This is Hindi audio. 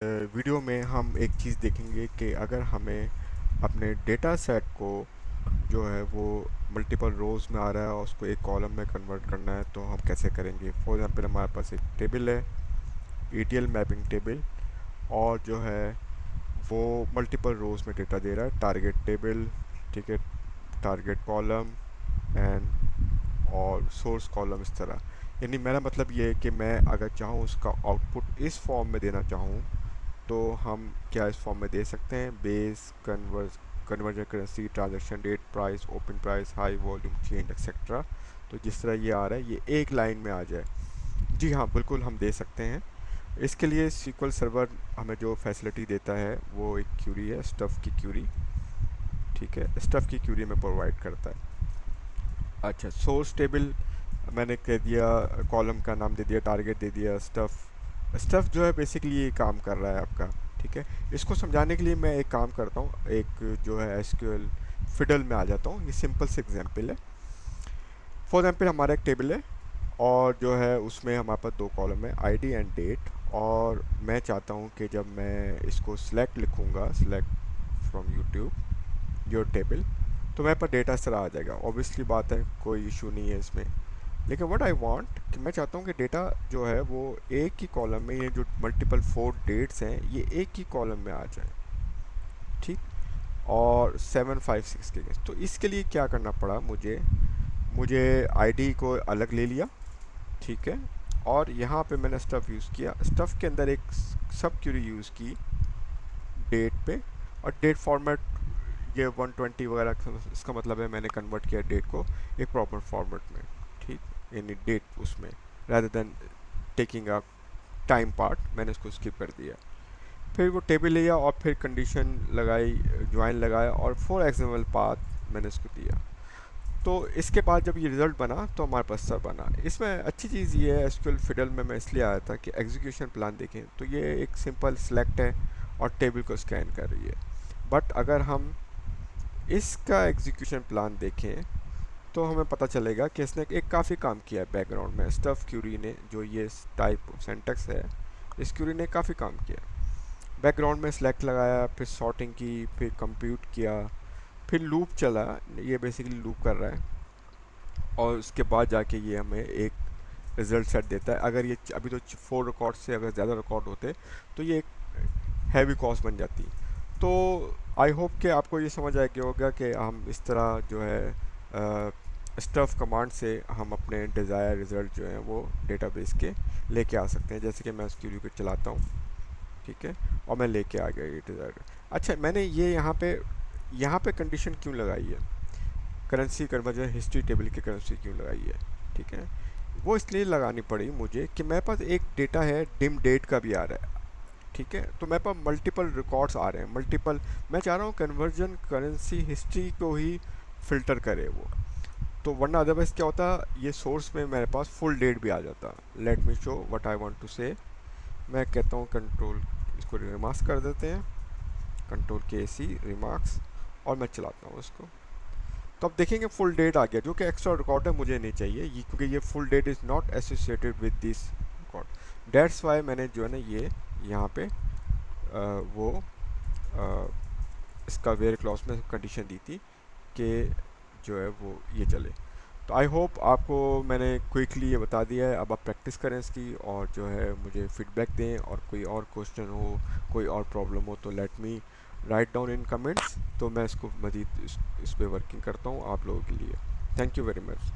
वीडियो में हम एक चीज़ देखेंगे कि अगर हमें अपने डेटा सेट को जो है वो मल्टीपल रोज़ में आ रहा है और उसको एक कॉलम में कन्वर्ट करना है तो हम कैसे करेंगे। फॉर एग्जांपल हमारे पास एक टेबल है, ईटीएल मैपिंग टेबल, और जो है वो मल्टीपल रोज़ में डेटा दे रहा है। टारगेट टेबल, ठीक है, टारगेट कॉलम एंड और सोर्स कॉलम, इस तरह। यानी मेरा मतलब ये है कि मैं अगर चाहूँ उसका आउटपुट इस फॉर्म में देना चाहूँ तो हम क्या इस फॉर्म में दे सकते हैं। Base, conversion currency, transaction date, price, open price, high volume change etcetera. तो जिस तरह ये आ रहा है ये एक लाइन में आ जाए। जी हाँ, बिल्कुल हम दे सकते हैं। इसके लिए SQL सर्वर हमें जो फैसिलिटी देता है वो एक क्यूरी है, स्टफ़ की क्यूरी। ठीक है, स्टफ़ की क्यूरी में प्रोवाइड करता है। अच्छा, सोर्स टेबल मैंने कह दिया, कॉलम का नाम दे दिया, टारगेट दे दिया, स्टफ़ जो है बेसिकली ये काम कर रहा है आपका। ठीक है, इसको समझाने के लिए मैं एक काम करता हूँ, एक जो है SQL फिडल में आ जाता हूँ। ये सिंपल से एग्जांपल है। फॉर एग्जांपल हमारा एक टेबल है और जो है उसमें हमारे पास दो कॉलम है, आईडी एंड डेट। और मैं चाहता हूँ कि जब मैं इसको सिलेक्ट लिखूँगा, select from YouTube your table, तो मेरे पास डेटा इस तरह आ जाएगा। ऑब्वियसली बात है, कोई इशू नहीं है इसमें। लेकिन व्हाट आई वांट कि मैं चाहता हूँ कि डेटा जो है वो एक ही कॉलम में, ये जो मल्टीपल 4 डेट्स हैं ये एक ही कॉलम में आ जाए। ठीक, और 756 के गेस। तो इसके लिए क्या करना पड़ा मुझे, आईडी को अलग ले लिया। ठीक है, और यहाँ पे मैंने स्टफ़ यूज़ किया, स्टफ़ के अंदर एक सब क्यूरी यूज़ की डेट पे। और डेट फॉर्मेट ये 120 वगैरह इसका मतलब है मैंने कन्वर्ट किया डेट को एक प्रॉपर फॉर्मेट में। ठीक, यानी डेट उसमें, rather than taking a time part, मैंने इसको स्किप कर दिया। फिर वो टेबल लिया और फिर कंडीशन लगाई, ज्वाइन लगाया, और फॉर एग्जाम्पल पाथ मैंने इसको दिया। तो इसके बाद जब ये रिज़ल्ट बना तो हमारे पास सब बना। इसमें अच्छी चीज़ ये है, एसक्यूएल फिडल में मैं इसलिए आया था कि एग्जीक्यूशन प्लान देखें तो ये एक सिंपल सेलेक्ट है और टेबल को स्कैन कर रही है। बट अगर हम इसका एग्जीक्यूशन प्लान देखें तो हमें पता चलेगा कि इसने एक काफ़ी काम किया है बैकग्राउंड में। स्टफ़ क्यूरी ने जो ये टाइप सेंटेक्स है, इस क्यूरी ने काफ़ी काम किया। बैकग्राउंड में सेलेक्ट लगाया, फिर सॉर्टिंग की, फिर कंप्यूट किया, फिर लूप चला। ये बेसिकली लूप कर रहा है और उसके बाद जाके ये हमें एक रिज़ल्ट सेट देता है। अगर ये अभी तो 4 रिकॉर्ड से अगर ज़्यादा रिकॉर्ड होते तो ये एक हैवी कॉस्ट बन जाती। तो आई होप कि आपको ये समझ आ गया होगा कि हम इस तरह जो है स्टफ़ कमांड से हम अपने डिज़ायर रिज़ल्ट जो हैं वो डेटाबेस के लेके आ सकते हैं। जैसे कि मैं उस क्यूरी को चलाता हूँ, ठीक है, और मैं लेके आ गया ये डिज़ायर। अच्छा, मैंने ये यहाँ पे कंडीशन क्यों लगाई है, करेंसी कन्वर्जन हिस्ट्री टेबल की करेंसी क्यों लगाई है। ठीक है, वो इसलिए लगानी पड़ी मुझे कि मेरे पास एक डेटा है, डिम डेट का भी आ रहा है। ठीक है, तो मेरे पास मल्टीपल रिकॉर्ड्स आ रहे हैं, मल्टीपल। मैं चाह रहा हूँ कन्वर्जन करेंसी हिस्ट्री को ही फ़िल्टर करे वो। तो वरना अदरवाइज़ क्या होता, ये सोर्स में मेरे पास फुल डेट भी आ जाता। Let me show what I want to say. मैं कहता हूँ कंट्रोल, इसको रिमार्क्स कर देते हैं, कंट्रोल के सी रिमार्क्स, और मैं चलाता हूँ इसको। तो अब देखेंगे फुल डेट आ गया, जो कि एक्स्ट्रा रिकॉर्ड है, मुझे नहीं चाहिए ये, क्योंकि ये full that is not associated with this record. That's why मैंने जो है ना ये यहाँ पे वो आ, इसका वेयर क्लॉज में कंडीशन दी थी कि जो है वो ये चले। तो आई होप आपको मैंने क्विकली ये बता दिया है। अब आप प्रैक्टिस करें इसकी और जो है मुझे फीडबैक दें, और कोई और क्वेश्चन हो, कोई और प्रॉब्लम हो तो let me write down in comments. तो मैं इसको मज़ीद इस पे वर्किंग करता हूँ आप लोगों के लिए। Thank you very much.